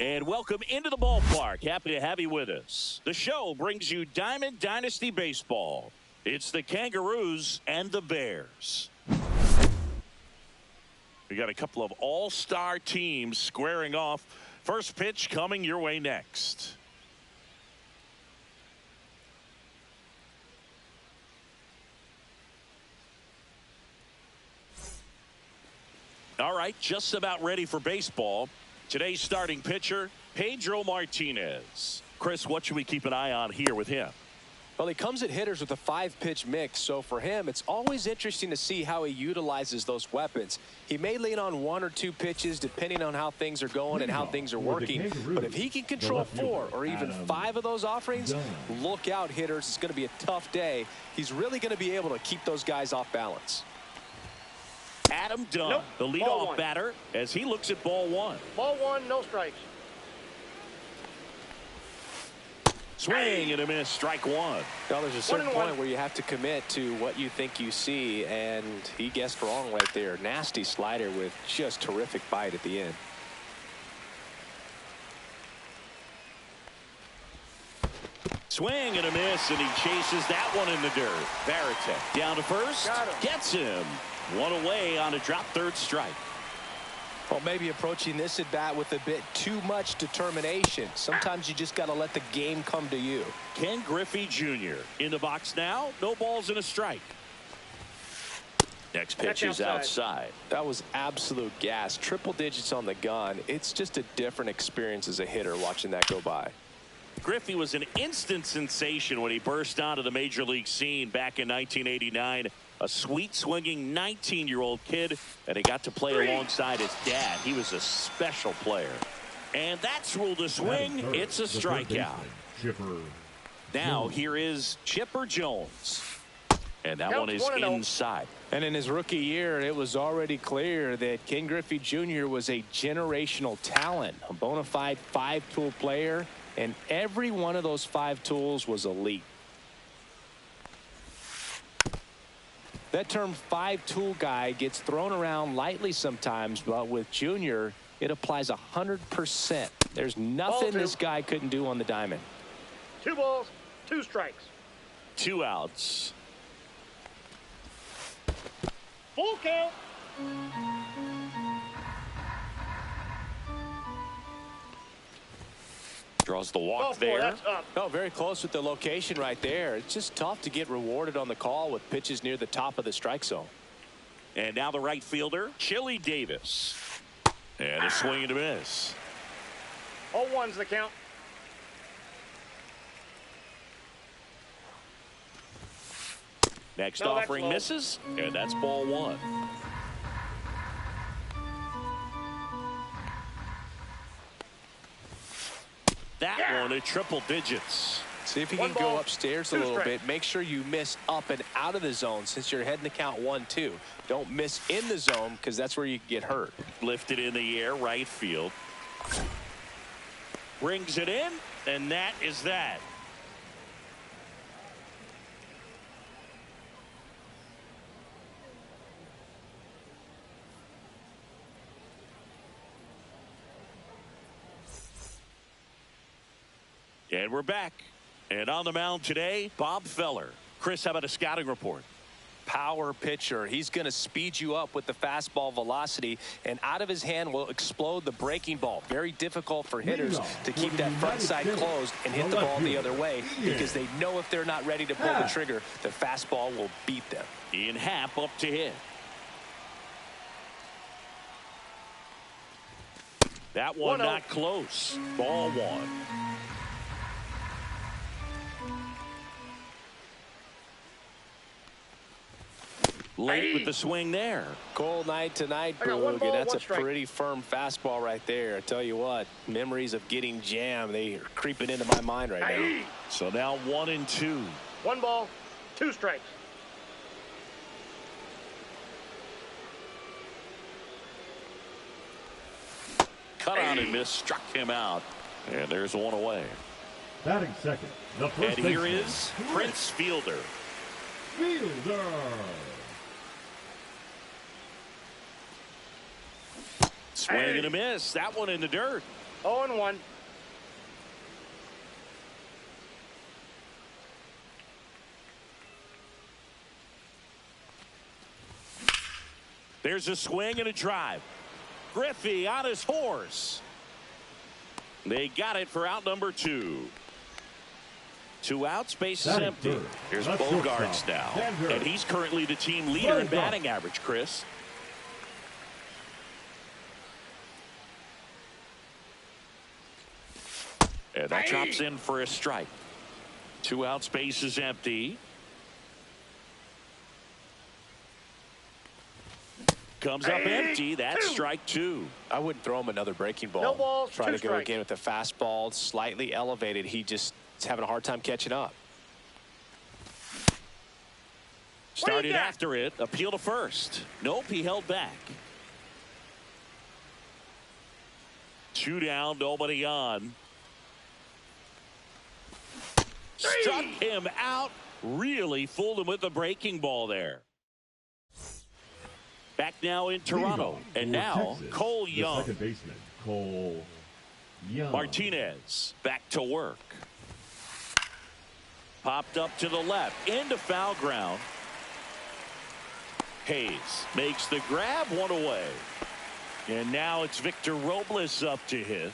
And welcome into the ballpark. Happy to have you with us. The show brings you Diamond Dynasty Baseball. It's the Kangaroos and the Bears. We got a couple of all-star teams squaring off. First pitch coming your way next. All right, just about ready for baseball. Today's starting pitcher, Pedro Martinez. Chris, what should we keep an eye on here with him? Well, he comes at hitters with a 5-pitch mix, so for him, it's always interesting to see how he utilizes those weapons. He may lean on 1 or 2 pitches depending on how things are going and how things are working, but if he can control 4 or even 5 of those offerings, look out, hitters. It's going to be a tough day. He's really going to be able to keep those guys off balance. Adam Dunn, the leadoff batter, as he looks at ball 1. Ball 1, no strikes. Swing and a miss, strike 1. Now, there's a certain point where you have to commit to what you think you see, and he guessed wrong right there. Nasty slider with just terrific bite at the end. Swing and a miss, and he chases that one in the dirt. Varitek down to first, gets him. 1 away on a drop third strike. Well, maybe approaching this at bat with a bit too much determination. Sometimes you just got to let the game come to you. Ken Griffey Jr. in the box now. No balls and a strike. Next pitch is outside. That was absolute gas. Triple digits on the gun. It's just a different experience as a hitter watching that go by. Griffey was an instant sensation when he burst onto the major league scene back in 1989. A sweet swinging 19-year-old kid, and he got to play alongside his dad. He was a special player. And that's ruled a swing. It's a strikeout. Now here is Chipper Jones. And that one is inside. And in his rookie year, it was already clear that Ken Griffey Jr. was a generational talent, a bona fide 5-tool player, and every one of those 5 tools was elite. That term 5-tool guy gets thrown around lightly sometimes, but with Junior, it applies 100%. There's nothing this guy couldn't do on the diamond. 2 balls, 2 strikes. 2 outs. Full count. Draws the walk there. No, very close with the location right there. It's just tough to get rewarded on the call with pitches near the top of the strike zone. And now the right fielder, Chili Davis. And a swing and a miss. 0-1's the count. Next offering misses, and that's ball 1. That one at triple digits. See if you can go upstairs a little bit. Make sure you miss up and out of the zone since you're heading to count 1-2. Don't miss in the zone because that's where you get hurt. Lifted in the air, right field. Brings it in, and that is that. And we're back. And on the mound today, Bob Feller. Chris, how about a scouting report? Power pitcher. He's going to speed you up with the fastball velocity, and out of his hand will explode the breaking ball. Very difficult for hitters to keep that front side closed and hit the ball the other way because they know if they're not ready to pull the trigger, the fastball will beat them. Ian Happ up to hit. That one not close. Ball 1. Late with the swing there. Cold night tonight, Boog. That's a pretty firm fastball right there. I tell you what, memories of getting jammed, they are creeping into my mind right now. So now 1-2. 1 ball, 2 strikes. Cut on and miss, struck him out. And there's 1 away. Batting second, the first and here is Prince Fielder. Swing and a miss. That one in the dirt. 0-1. There's a swing and a drive. Griffey on his horse. They got it for out number 2. 2 outs, base is empty. Here's Bogarts now. And he's currently the team leader in batting average, Chris. And that drops in for a strike. 2 outs, base is empty. Comes up empty. That's strike 2. I wouldn't throw him another breaking ball. No balls, Try 2 to go strikes. again with the fastball, slightly elevated. He just is having a hard time catching up. Started after it. Appeal to first. Nope, he held back. 2 down, nobody on. Struck him out. Really fooled him with the breaking ball there. Back now in Toronto. And now Cole Young. Second baseman, Cole Young. Martinez back to work. Popped up to the left. Into foul ground. Hayes makes the grab, 1 away. And now it's Victor Robles up to hit.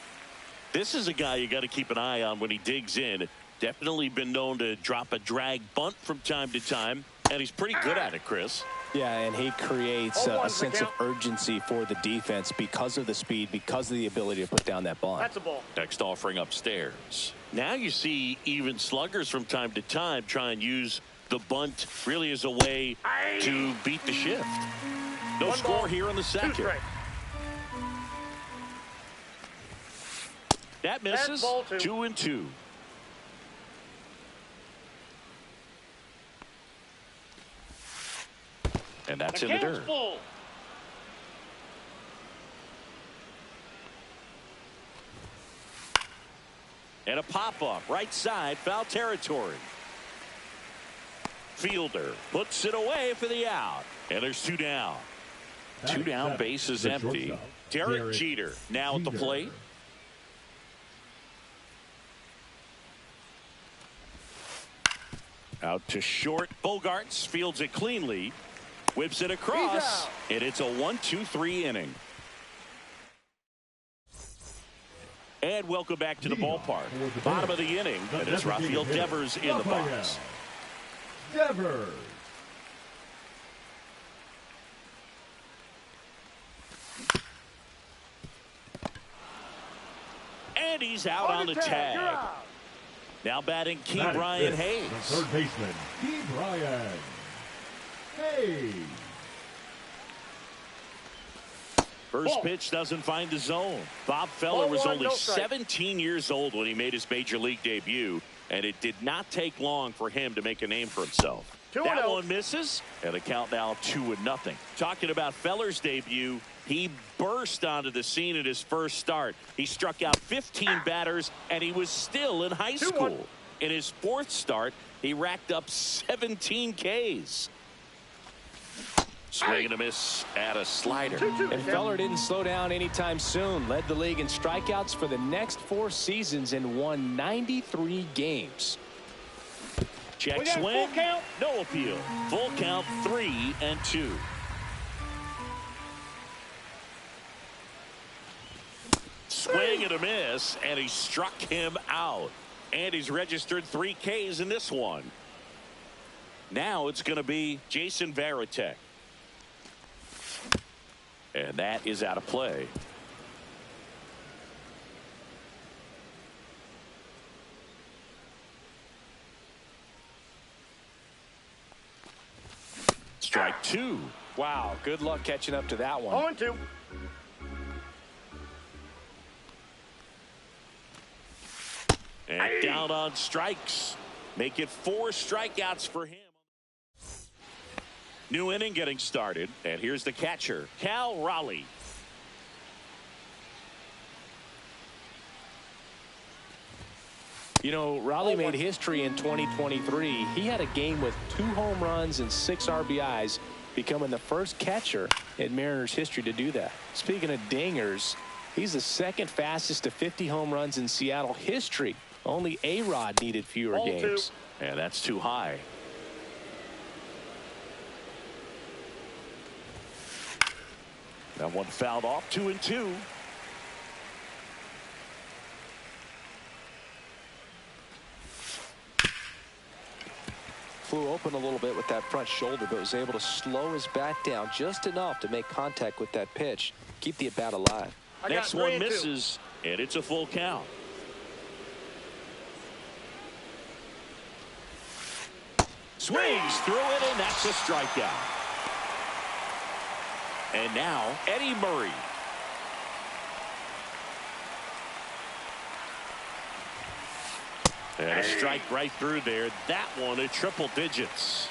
This is a guy you got to keep an eye on when he digs in. Definitely been known to drop a drag bunt from time to time. And he's pretty good at it, Chris. Yeah, and he creates a sense of urgency for the defense because of the speed, because of the ability to put down that bunt. That's a ball. Next offering upstairs. Now you see even sluggers from time to time try and use the bunt really as a way to beat the shift. No score here in the second. That misses. 2-2. And that's in the dirt. Full. And a pop-up right side, foul territory. Fielder puts it away for the out. And there's 2 down. 2 down, base is empty. Derek Jeter now at the plate. Out to short. Bogarts fields it cleanly. Whips it across. And it's a 1-2-3 inning. And welcome back to the ballpark. Bottom of the inning. And it's Rafael Devers in the box. Devers. And he's out on the tag. Now batting Key Brian Hayes. The third baseman, Key Brian Hayes. First pitch doesn't find the zone. Bob Feller was only 17 years old when he made his major league debut, and it did not take long for him to make a name for himself. That one misses, and the count now 2-0. Talking about Feller's debut, he burst onto the scene at his first start. He struck out 15 batters, and he was still in high school. In his fourth start, he racked up 17 Ks. Swing and a miss at a slider. And Feller didn't slow down anytime soon. Led the league in strikeouts for the next 4 seasons and won 93 games. Check swing. No appeal. Full count 3-2. Swing and a miss, and he struck him out. And he's registered 3 Ks in this one. Now it's going to be Jason Varitek. And that is out of play. Strike 2. Wow, good luck catching up to that one. 0-2. And down on strikes. Make it 4 strikeouts for him. New inning getting started. And here's the catcher, Cal Raleigh. You know, Raleigh made history in 2023. He had a game with 2 home runs and 6 RBIs, becoming the first catcher in Mariners history to do that. Speaking of dingers, He's the second fastest to 50 home runs in Seattle history. Only A-Rod needed fewer Ball games. And that's too high. That one fouled off. 2-2. Flew open a little bit with that front shoulder, but was able to slow his bat down just enough to make contact with that pitch. Keep the at-bat alive. Next one misses, and it's a full count. Swings through it, and that's a strikeout. And now Eddie Murray. And a strike right through there. That one at triple digits.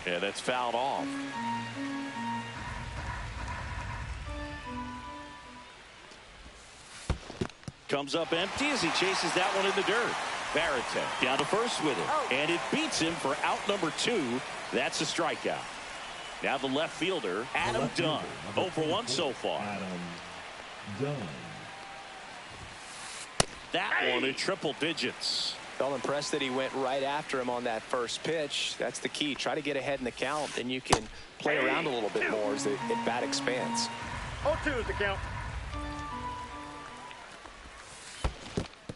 And that's fouled off. Comes up empty as he chases that one in the dirt. Barrett down to first with it. And it beats him for out number 2. That's a strikeout. Now the left fielder, Adam Dunn. 0 for 1 so far. Adam Dunn. That one in triple digits. Felt impressed that he went right after him on that first pitch. That's the key. Try to get ahead in the count, then you can play around a little bit more as the at-bat expands. 0-2 is the count.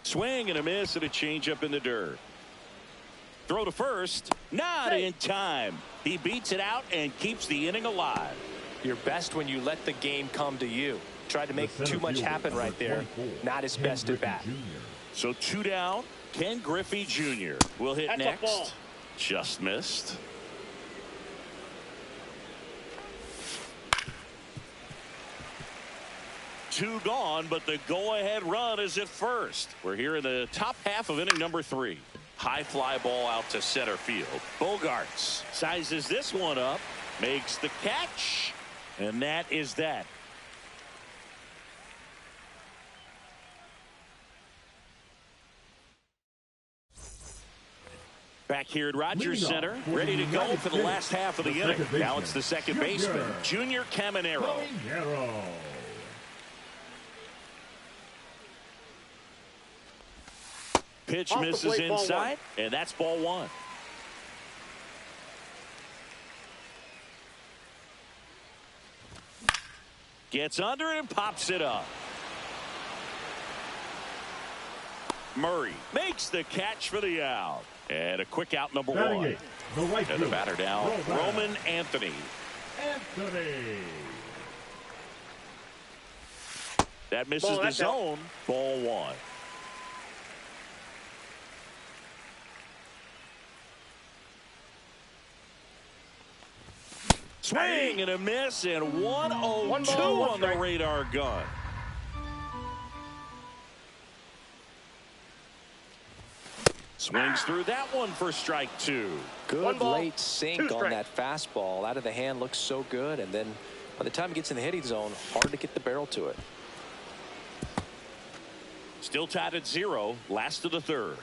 Swing and a miss and a changeup in the dirt. Throw to first. Not in time. He beats it out and keeps the inning alive. You're best when you let the game come to you. Tried to make too much happen right there. Not his best at bat. So 2 down. Ken Griffey Jr. will hit That's a ball. next. Just missed. Two gone, but the go-ahead run is at first. We're here in the top half of inning number 3. High fly ball out to center field. Bogarts sizes this one up, makes the catch, and that is that. Back here at Rogers Center, ready to go for the last half of the inning. Now it's the second baseman, Junior Caminero. Pitch misses inside, and that's ball 1. Gets under it and pops it up. Murray makes the catch for the out. And a quick out number 1. And the batter down, Roman Anthony. That misses the zone. Ball 1. Swing and a miss, and 1-0-2 on the radar gun. Swings through that one for strike 2. Good late sink on that fastball. Out of the hand, looks so good, and then by the time it gets in the hitting zone, hard to get the barrel to it. Still tied at 0, last of the 3rd.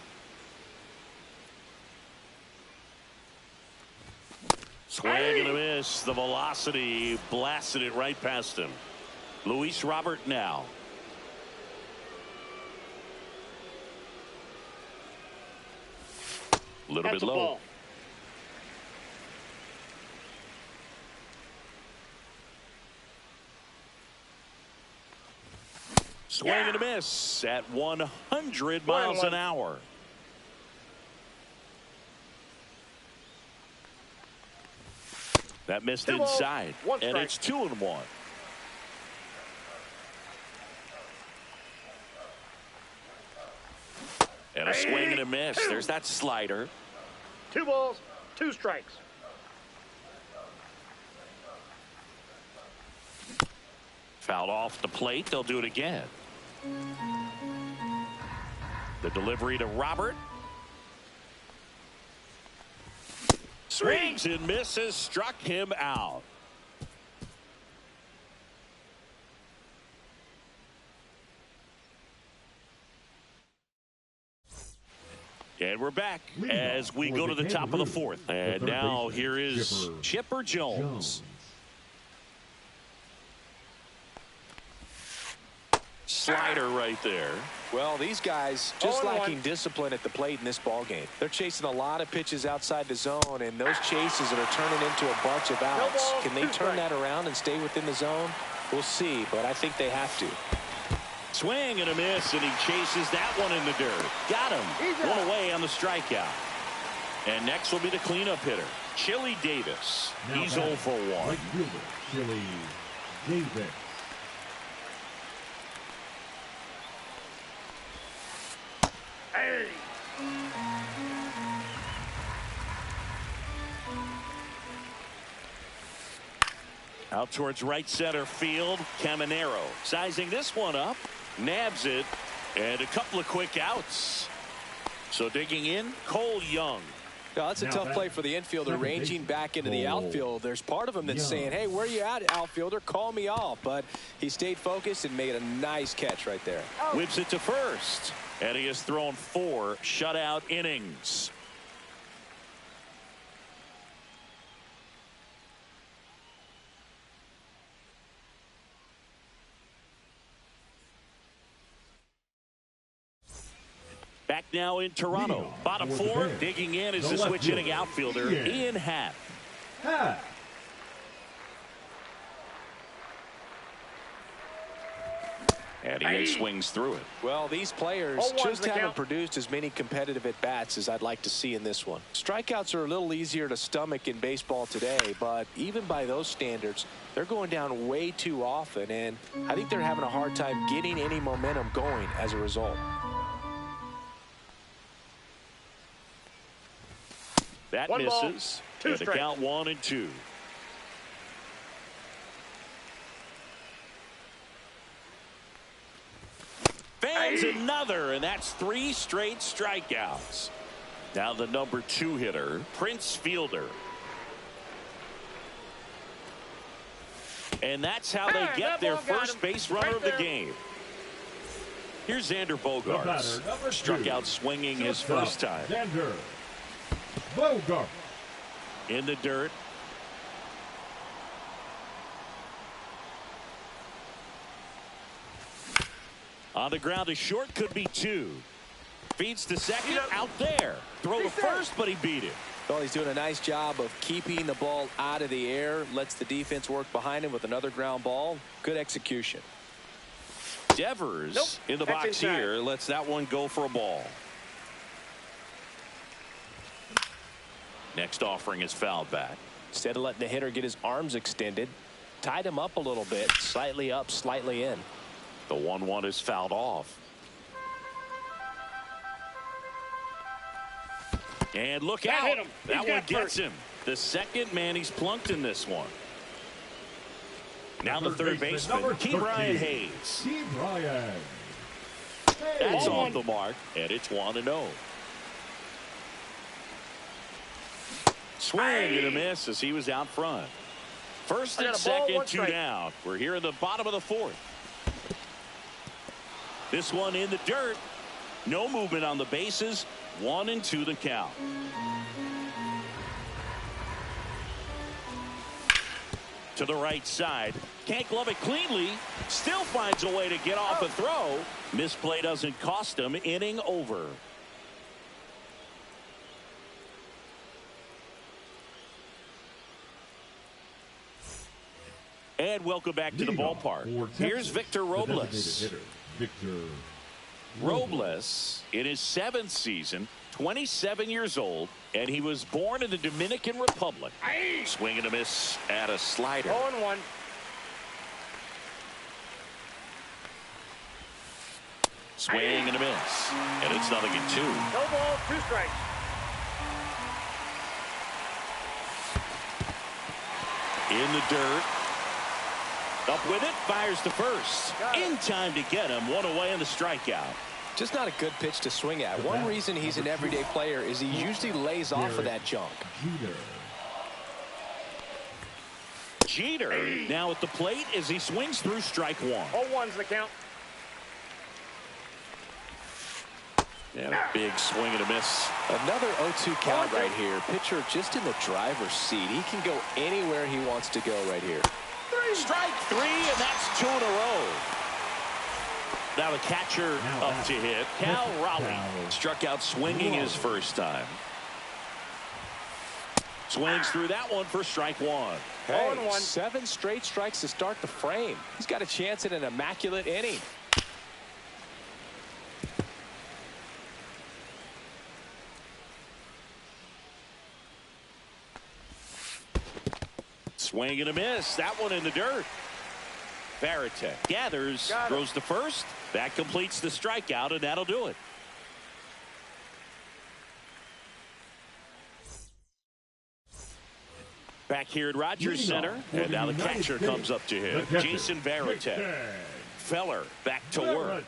Swing and a miss. The velocity blasted it right past him. Luis Robert now. A little bit low. Ball. Swing and a miss at 100 miles an hour. That missed inside, and it's 2-1. And a swing and a miss. There's that slider. 2 balls, 2 strikes. Fouled off the plate. They'll do it again. The delivery to Robert. Swings and misses. Struck him out. And we're back as we go to the top of the fourth. And now here is Chipper Jones. Slider right there. Well, these guys just lacking discipline at the plate in this ball game. They're chasing a lot of pitches outside the zone, and those chases that are turning into a bunch of outs. Can they turn that around and stay within the zone? We'll see, but I think they have to. Swing and a miss, and he chases that one in the dirt. Got him. One away on the strikeout. And next will be the cleanup hitter, Chili Davis. He's 0 for 1. Right fielder, Chili Davis. Hey. Out towards right center field, Caminero sizing this one up, nabs it, and a couple of quick outs. So digging in, Cole Young. Yeah, that's a tough play for the infielder, ranging back into the outfield. There's part of him that's saying, hey, where you at, outfielder? Call me off. But he stayed focused and made a nice catch right there. Whips it to first. And he has thrown 4 shutout innings. Back now in Toronto. Bottom 4, digging in is the switch hitting outfielder, Ian Happ. And he swings through it. Well, these players just haven't produced as many competitive at-bats as I'd like to see in this one. Strikeouts are a little easier to stomach in baseball today, but even by those standards, they're going down way too often, and I think they're having a hard time getting any momentum going as a result. That misses. And the count 1-2. Fans another, and that's 3 straight strikeouts. Now the number 2 hitter, Prince Fielder. And that's how they get their first base runner of the game. Here's Xander Bogaerts. Struck out swinging his first time. Xander Bogaerts. In the dirt. On the ground, a short, could be 2. Feeds to second, out there. Throw to first, but he beat it. Well, he's doing a nice job of keeping the ball out of the air. Lets the defense work behind him with another ground ball. Good execution. Devers in the box here. Lets that one go for a ball. Next offering is fouled back. Instead of letting the hitter get his arms extended, tied him up a little bit. Slightly up, slightly in. The 1-1 is fouled off. And look out. That one gets him. The second man he's plunked in this one. Now the third baseman, Ke'Bryan Hayes. Ke'Bryan. That's off the mark, and it's 1-0. Swing and a miss as he was out front. First and second, 2 down. We're here in the bottom of the 4th. This one in the dirt. No movement on the bases. 1-2 the count. To the right side. Can't glove it cleanly. Still finds a way to get off a throw. Misplay doesn't cost him. Inning over. And welcome back to the ballpark. Here's Victor Robles. Robles in his 7th season, 27 years old, and he was born in the Dominican Republic. Swing and a miss at a slider. 0-1. Swing and a miss, and it's 0-2. No ball, 2 strikes. In the dirt. Up with it, fires to first. In time to get him. 1 away on the strikeout. Just not a good pitch to swing at. One reason he's an everyday player is he usually lays off of that junk. Jeter now at the plate as he swings through strike 1. 0-1's the count. Yeah, big swing and a miss. Another 0-2 count right here. Pitcher just in the driver's seat. He can go anywhere he wants to go right here. Strike three, and that's 2 in a row. Now the catcher up to hit. Cal Raleigh struck out swinging his first time. Swings through that one for strike one. Hey, 7 straight strikes to start the frame. He's got a chance at an immaculate inning. Swing and a miss. That one in the dirt. Varitek gathers, throws to first. That completes the strikeout, and that'll do it. Back here at Rogers Center, and now the catcher comes up to hit. Jason Varitek. Feller back to work.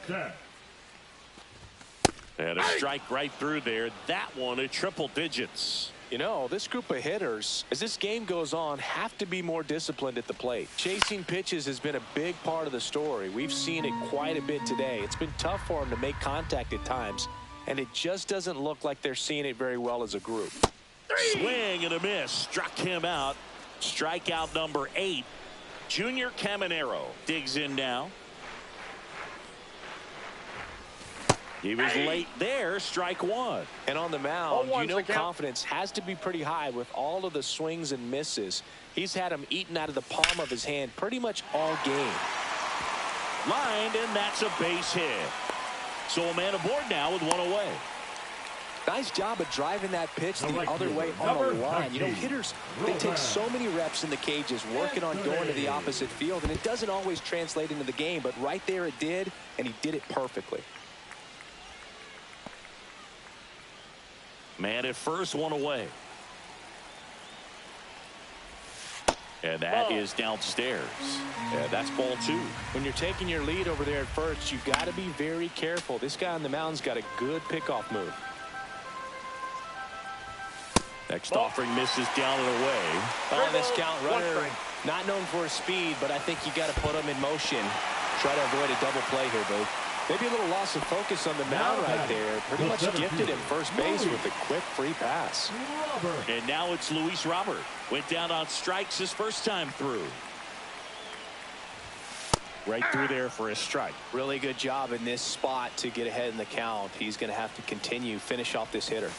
And a strike right through there. That one at triple digits. You know, this group of hitters, as this game goes on, have to be more disciplined at the plate. Chasing pitches has been a big part of the story. We've seen it quite a bit today. It's been tough for them to make contact at times, and it just doesn't look like they're seeing it very well as a group. Swing and a miss. Struck him out. Strikeout number 8. Junior Caminero digs in now. He was late there. Strike one. And on the mound, you know confidence has to be pretty high with all of the swings and misses. He's had them eaten out of the palm of his hand pretty much all game. Lined, and that's a base hit. So a man aboard now with one away. Nice job of driving that pitch the other way on the line. You know, hitters, they take so many reps in the cages working on going to the opposite field, and it doesn't always translate into the game, but right there it did, and he did it perfectly. Man at first, one away. And that is downstairs. And that's ball 2. When you're taking your lead over there at first, you've got to be very careful. This guy on the mound's got a good pickoff move. Next offering misses down and away. On this count, runner not known for his speed, but I think you got to put him in motion. Try to avoid a double play here, Boo. Maybe a little loss of focus on the mound right there. Pretty much gifted him first base with a quick free pass. And now it's Luis Robert. Went down on strikes his first time through. Right through there for a strike. Really good job in this spot to get ahead in the count. He's going to have to finish off this hitter.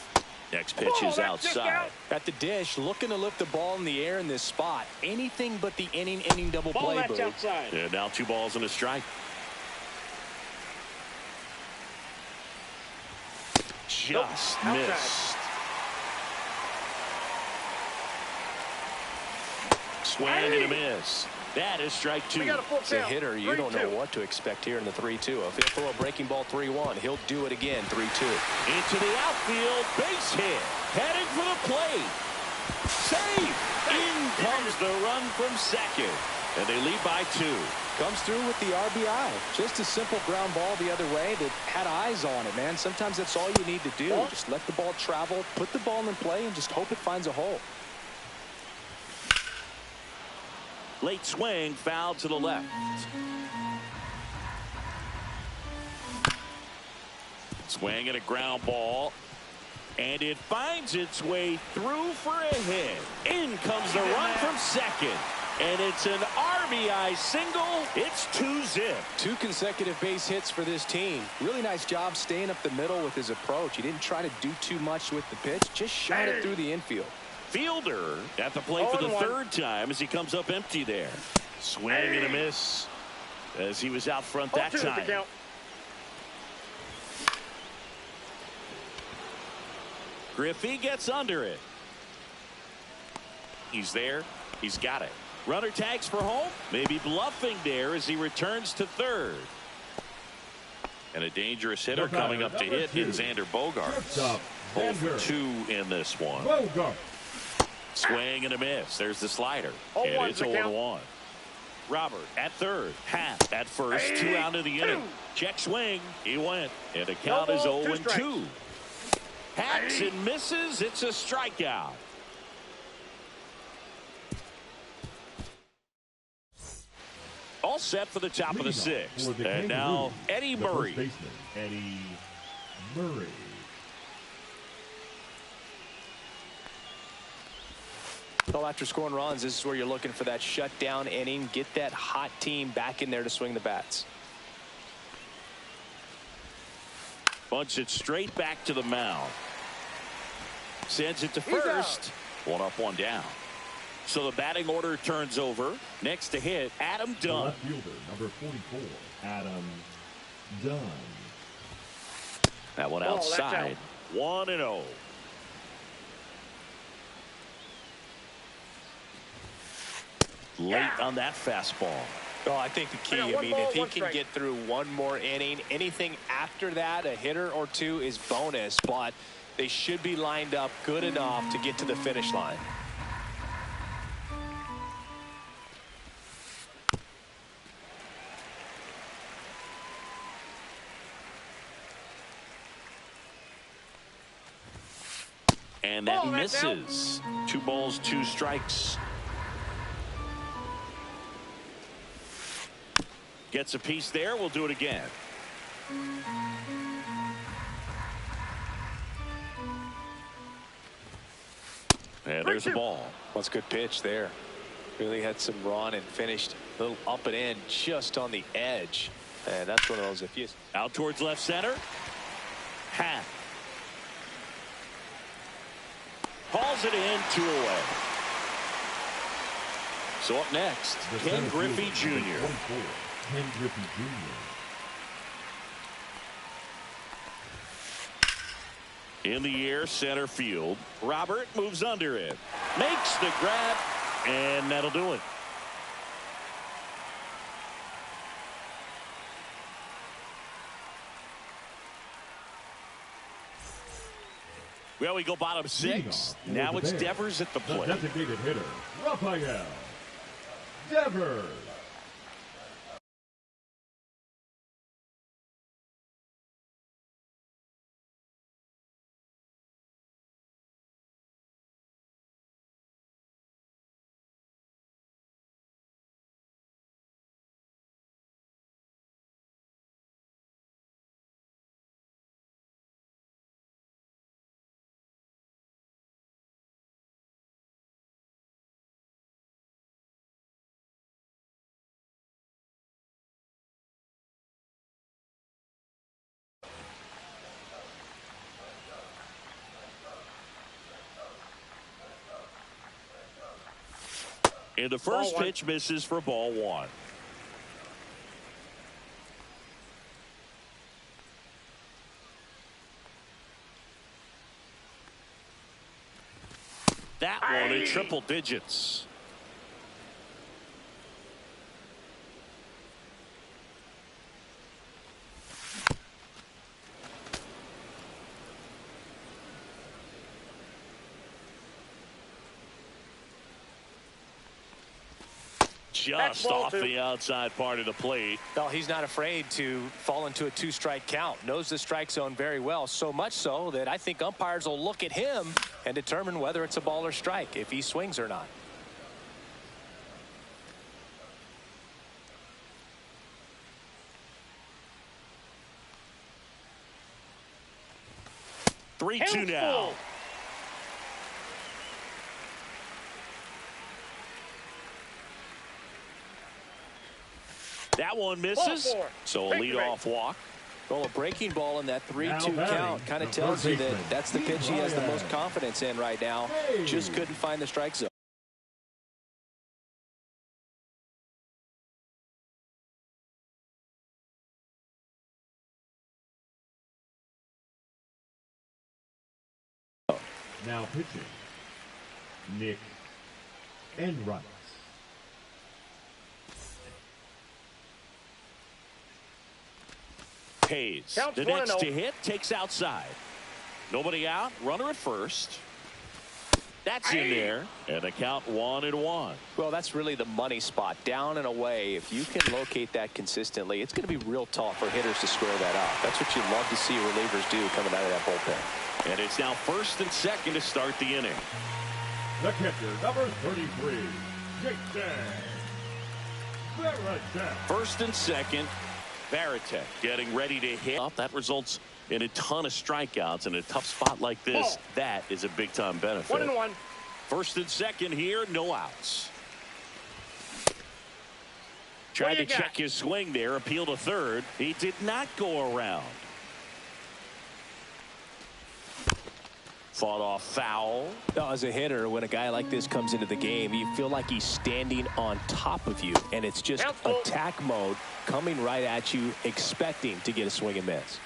Next pitch is outside. At the dish, looking to lift the ball in the air in this spot. Anything but the inning double play, Boo. Outside. And now 2 balls and a strike. Just missed. Swing and a miss. That is strike 2. As a hitter, you don't know what to expect here in the 3-2. If he'll throw a breaking ball 3-1, he'll do it again 3-2. Into the outfield, base hit. Heading for the plate. Save. In comes the run from second. And they lead by 2. Comes through with the RBI. Just a simple ground ball the other way that had eyes on it, man. Sometimes that's all you need to do. Just let the ball travel, put the ball in play, and just hope it finds a hole. Late swing, foul to the left. Swing and a ground ball. And it finds its way through for a hit. In comes the run from second. And it's an RBI single. It's 2-zip. 2 consecutive base hits for this team. Really nice job staying up the middle with his approach. He didn't try to do too much with the pitch. Just shot it through the infield. Fielder at the plate for the 3rd time as he comes up empty there. Swing and a miss as he was out front that time. Griffey gets under it. He's there. He's got it. Runner tags for home. Maybe bluffing there as he returns to 3rd. And a dangerous hitter coming up to hit in Xander Bogaerts. 0-2 in this one. Swing and a miss. There's the slider. And it's 0-1. Robert at 3rd. Happ at first. 2 out of the inning. Check swing. He went. And the count is 0-2. Hacks and misses. It's a strikeout. All set for the top of the 6th. And now Eddie Murray. Murray. Well, after scoring runs, this is where you're looking for that shutdown inning. Get that hot team back in there to swing the bats. Bunts it straight back to the mound. Sends it to first. One up, one down. So the batting order turns over. Next to hit, Adam Dunn. Left fielder, number 44, Adam Dunn. That one outside. 1-0. Late on that fastball. Oh, I think the key, I mean, if he can get through one more inning, anything after that, a hitter or two is bonus, but they should be lined up good enough to get to the finish line. And that misses. 2 balls, 2 strikes. Gets a piece there. We'll do it again. And there's the ball. That's a good pitch there. Really had some run and finished a little up and in just on the edge. And that's one of those, if you... Out towards left center. Half. Hauls it in, 2 away. So up next, Ken Griffey Jr. Ken Griffey Jr. In the air, center field. Robert moves under it. Makes the grab, and that'll do it. Well, we go bottom 6. Now it's Devers at the plate. The designated hitter, Rafael Devers. And the first pitch misses for ball 1. That one in triple digits. Just off the outside part of the plate. Well, he's not afraid to fall into a 2-strike count. Knows the strike zone very well. So much so that I think umpires will look at him and determine whether it's a ball or strike, if he swings or not. Three, 2 now. That one misses. So a leadoff walk. Well, a breaking ball in that 3-2 count kind of tells you that that's the pitch he has the most confidence in right now. Just couldn't find the strike zone. Now pitching, Nick Enright. Hayes, the next to hit, takes outside. Nobody out, runner at first. That's in there, and a count 1-1. Well, that's really the money spot, down and away. If you can locate that consistently, it's going to be real tough for hitters to square that up. That's what you love to see relievers do coming out of that bullpen. And it's now first and second to start the inning. The catcher, number 33, Jason Varitek. First and second. Varitek getting ready to hit. That results in a ton of strikeouts in a tough spot like this. That is a big-time benefit. 1-1. First and second here, no outs. Tried to check his swing there, appeal to third. He did not go around. Fought off foul. As a hitter, when a guy like this comes into the game, you feel like he's standing on top of you, and it's just attack mode coming right at you, expecting to get a swing and miss.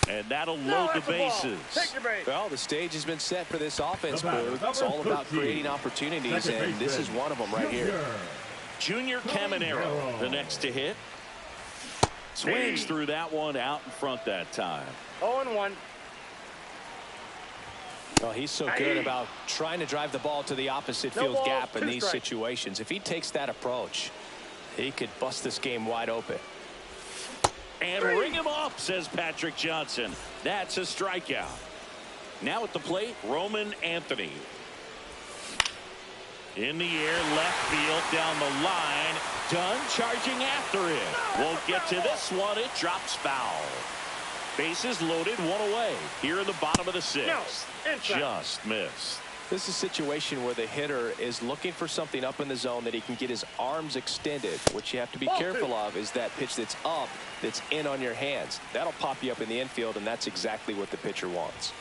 And that'll load the bases. Well, the stage has been set for this offense, Boog. It's all about creating opportunities, and this is one of them right here. Junior Caminero, the next to hit. Swings through that one out in front that time. 0-1. Well, he's so good about trying to drive the ball to the opposite field gap in these situations. If he takes that approach, he could bust this game wide open. And ring him up, says Patrick Johnson. That's a strikeout. Now at the plate, Roman Anthony. In the air, left field, down the line. Dunn charging after it. Won't get to this one. It drops foul. Bases loaded, one away. Here in the bottom of the sixth. Just missed. This is a situation where the hitter is looking for something up in the zone that he can get his arms extended. What you have to be careful of is that pitch that's up, that's in on your hands. That'll pop you up in the infield, and that's exactly what the pitcher wants.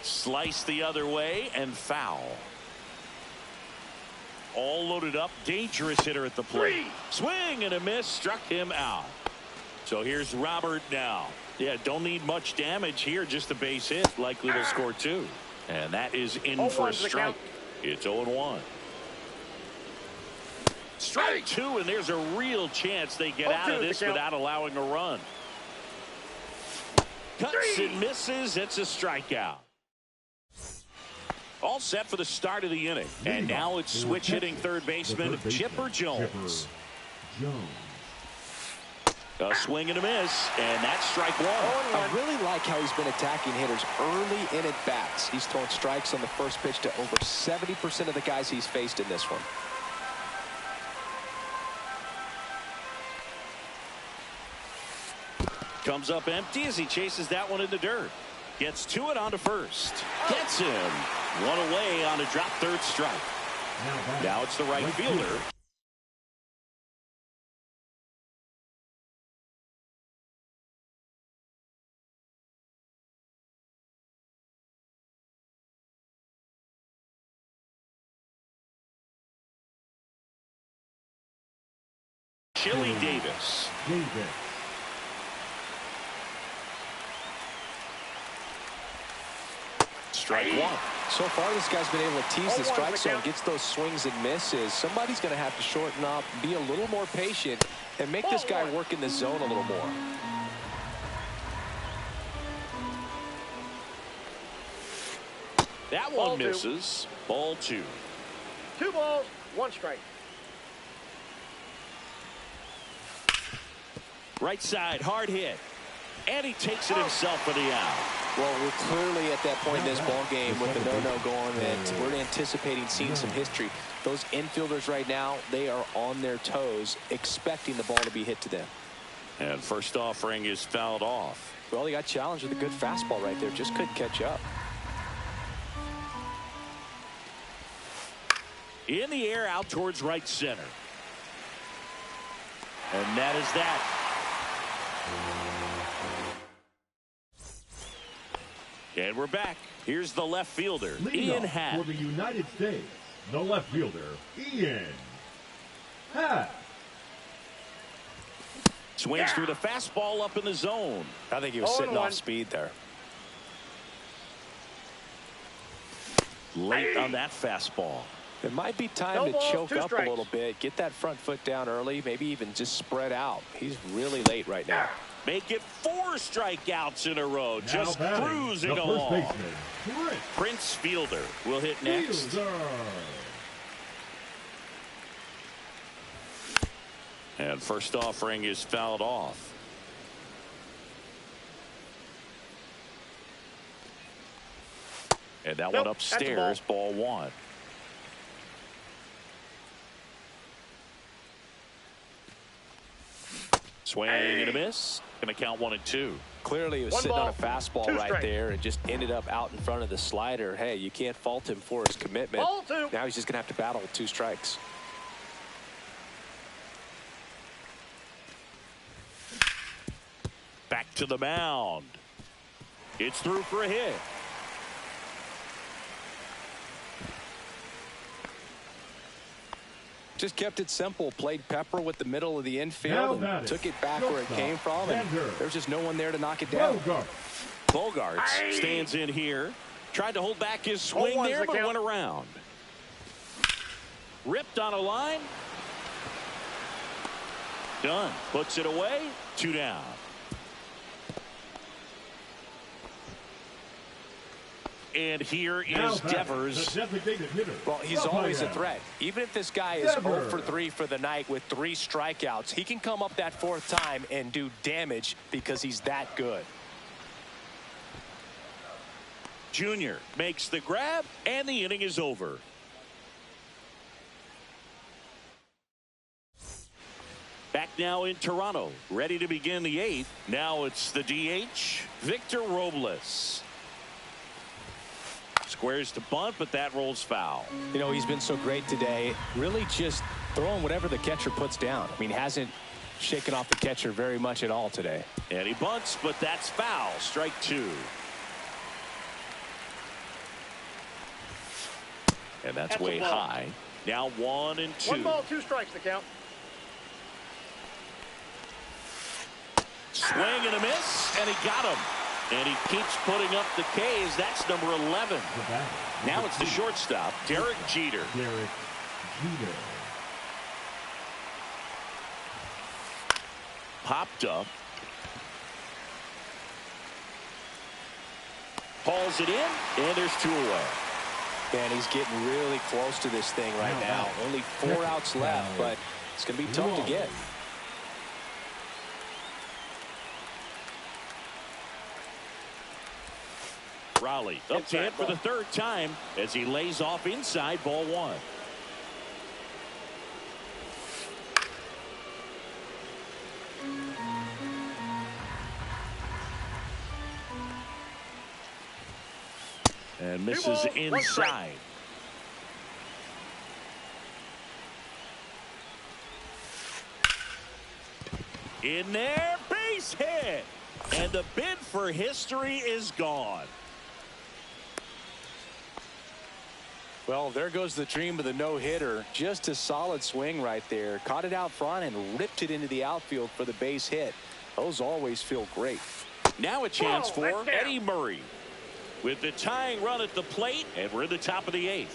Slice the other way and foul. All loaded up. Dangerous hitter at the plate. Swing and a miss. Struck him out. So here's Robert now. Yeah, don't need much damage here. Just a base hit. Likely will score two. And that is in for a strike. It's 0-1. Strike two, and there's a real chance they get out of this without allowing a run. Cuts and misses. It's a strikeout. All set for the start of the inning. And now it's switch hitting third baseman Chipper Jones. A swing and a miss, and that's strike one. I really like how he's been attacking hitters early in at bats. He's thrown strikes on the first pitch to over 70% of the guys he's faced in this one. Comes up empty as he chases that one in the dirt. Gets to it onto first. Gets him. One away on a drop third strike. Now it's the right fielder. Chili Davis. Strike one. So far, this guy's been able to tease the strike zone, gets those swings and misses. Somebody's going to have to shorten up, be a little more patient, and make this guy work in the zone a little more. That one misses. Ball two. 2 balls, 1 strike. Right side, hard hit. And he takes it himself for the out. Well, we're clearly at that point in this ball game with the no-no going that we're anticipating seeing some history. Those infielders right now, they are on their toes, expecting the ball to be hit to them. And first offering is fouled off. Well, he got challenged with a good fastball right there. Just couldn't catch up. In the air, out towards right center. And that is that. And we're back. Here's the left fielder, Ian Happ. For the United States, the left fielder, Ian Happ. Swings through the fastball up in the zone. I think he was sitting off speed there. Late on that fastball. It might be time to choke up a little bit, get that front foot down early, maybe even just spread out. He's really late right now. Make it 4 strikeouts in a row. Just cruising along. Prince Fielder will hit next. And first offering is fouled off. And that one upstairs, ball 1. Swing and a miss. Going to count 1-2. Clearly, he was sitting on a fastball right there and just ended up out in front of the slider. Hey, you can't fault him for his commitment. Now he's just going to have to battle with 2 strikes. Back to the mound. It's through for a hit. Just kept it simple. Played pepper with the middle of the infield and took it back where it came from. And there's just no one there to knock it down. Bogarts stands in here. Tried to hold back his swing there, but went around. Ripped on a line. Done. Puts it away. 2 down. And here is Devers. Well, he's always a threat. Even if this guy is 0 for 3 for the night with 3 strikeouts, he can come up that 4th time and do damage because he's that good. Junior makes the grab, and the inning is over. Back now in Toronto, ready to begin the 8th. Now it's the DH, Victor Robles. Squares to bunt, but that rolls foul. You know, he's been so great today. Really just throwing whatever the catcher puts down. I mean, hasn't shaken off the catcher very much at all today. And he bunts, but that's foul. Strike 2. And that's way high. Now 1-2. 1 ball, 2 strikes to count. Swing and a miss, and he got him. And he keeps putting up the K's. That's number 11. Now it's the shortstop, Derek Jeter. Popped up. Hauls it in, and there's 2 away. Man, he's getting really close to this thing right now. Only 4 outs left, but it's going to be tough to get. Raleigh up to hit for the 3rd time as he lays off inside, ball 1. And misses inside. In there, base hit. And the bid for history is gone. Well, there goes the dream of the no-hitter. Just a solid swing right there. Caught it out front and ripped it into the outfield for the base hit. Those always feel great. Now a chance for Eddie Murray with the tying run at the plate, and we're in the top of the 8th.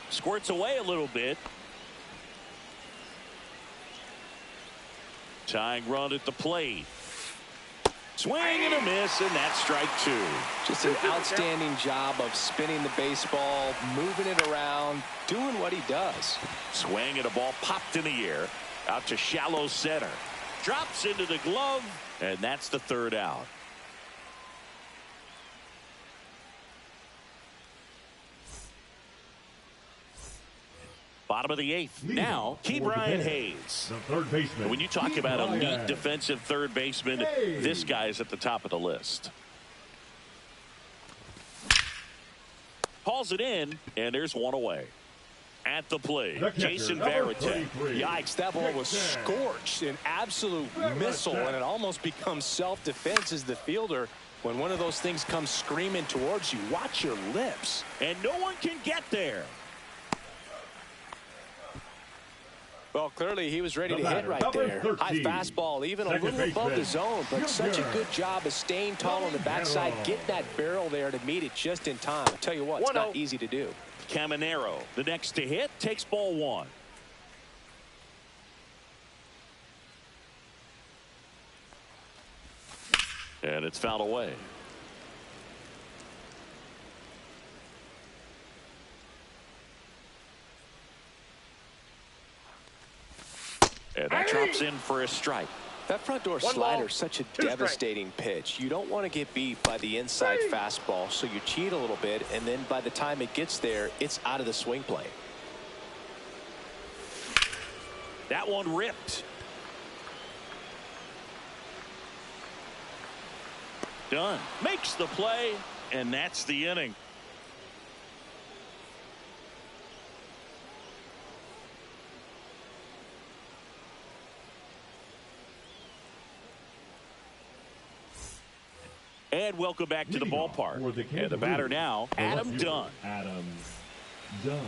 Squirts away a little bit. Tying run at the plate. Swing and a miss, and that's strike 2. Just an outstanding job of spinning the baseball, moving it around, doing what he does. Swing and a ball popped in the air. Out to shallow center. Drops into the glove, and that's the 3rd out. Bottom of the 8th. Now, Ke'Bryan Hayes. The 3rd baseman. When you talk about elite defensive 3rd baseman, this guy is at the top of the list. Hauls it in, and there's 1 away. At the plate, Jason Varitek. Yikes, that ball was scorched. An absolute missile, and it almost becomes self-defense as the fielder. When one of those things comes screaming towards you, watch your lips. And no one can get there. Well, clearly he was ready to hit right there. High fastball, even a little above the zone, but such a good job of staying tall on the backside, getting that barrel there to meet it just in time. I tell you what, it's not easy to do. Caminero, the next to hit, takes ball 1. And it's fouled away. And that drops in for a strike. That front door One slider ball, is such a two strikes. devastating pitch. You don't want to get beat by the inside fastball, so you cheat a little bit, and then by the time it gets there, it's out of the swing plane. That one ripped. Done. Makes the play, and that's the inning. And welcome back to the ballpark. And the batter now, Adam Dunn. Adam Dunn.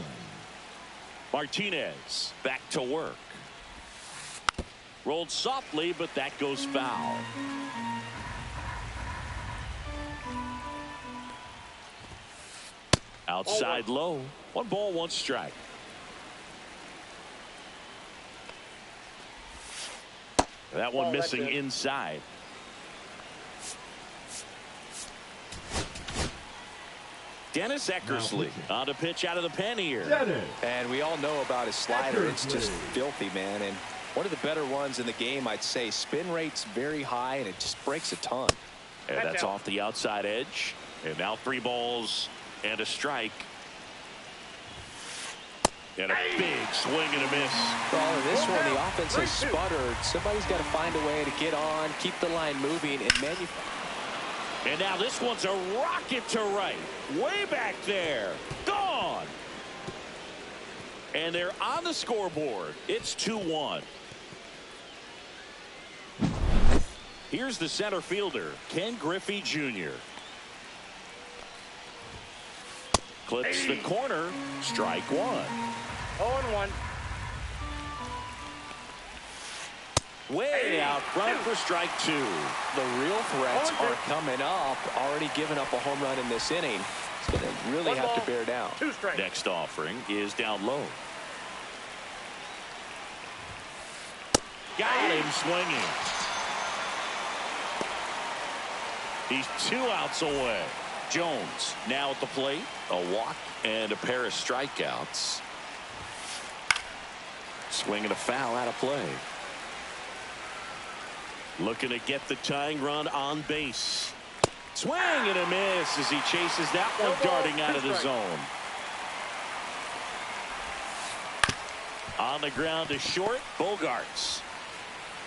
Martinez back to work. Rolled softly, but that goes foul. Outside low. 1 ball, 1 strike. That one missing inside. Dennis Eckersley on a pitch out of the pen here. And we all know about his slider. It's just filthy, man. And one of the better ones in the game, I'd say. Spin rate's very high, and it just breaks a ton. And that's off the outside edge. And now 3 balls and a strike. And a big swing and a miss. Well, in this one, the offense has sputtered. Somebody's got to find a way to get on, keep the line moving, and manufacture. And now this one's a rocket to right. Way back there. Gone. And they're on the scoreboard. It's 2-1. Here's the center fielder, Ken Griffey Jr. Clips the corner. Strike 1. 0-1. Way out front for strike 2. The real threats are coming up. Already given up a home run in this inning. It's going to really have to bear down. 2 strikes. Next offering is down low. Got him swinging. He's 2 outs away. Jones now at the plate. A walk and a pair of strikeouts. Swinging a foul out of play. Looking to get the tying run on base. Swing and a miss as he chases that one darting out of the zone. On the ground to short. Bogarts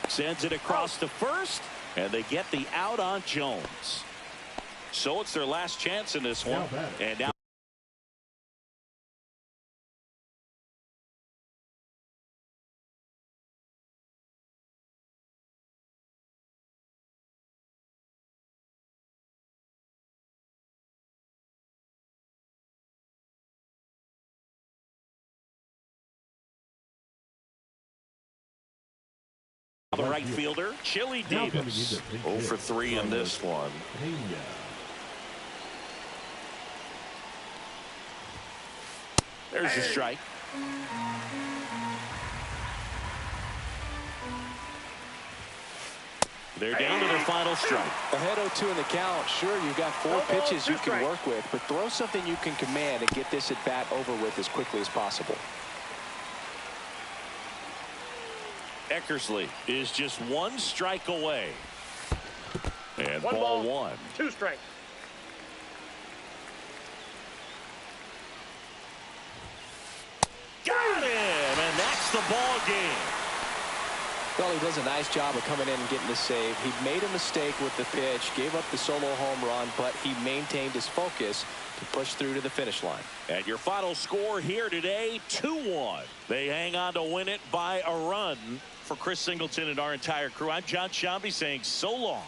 sends it across to first, and they get the out on Jones. So it's their last chance in this one. And now the right fielder, Chili Davis. 0 for 3 in this one. There's a strike. They're down to their final strike. Ahead 0-2 in the count. Sure, you've got 4 pitches you can work with, but throw something you can command and get this at bat over with as quickly as possible. Eckersley is just 1 strike away. And ball 1. 2 strikes. Got him, and that's the ball game. Well, he does a nice job of coming in and getting the save. He made a mistake with the pitch, gave up the solo home run, but he maintained his focus to push through to the finish line. And your final score here today, 2-1. They hang on to win it by a run. For Chris Singleton and our entire crew, I'm John Shambi saying so long.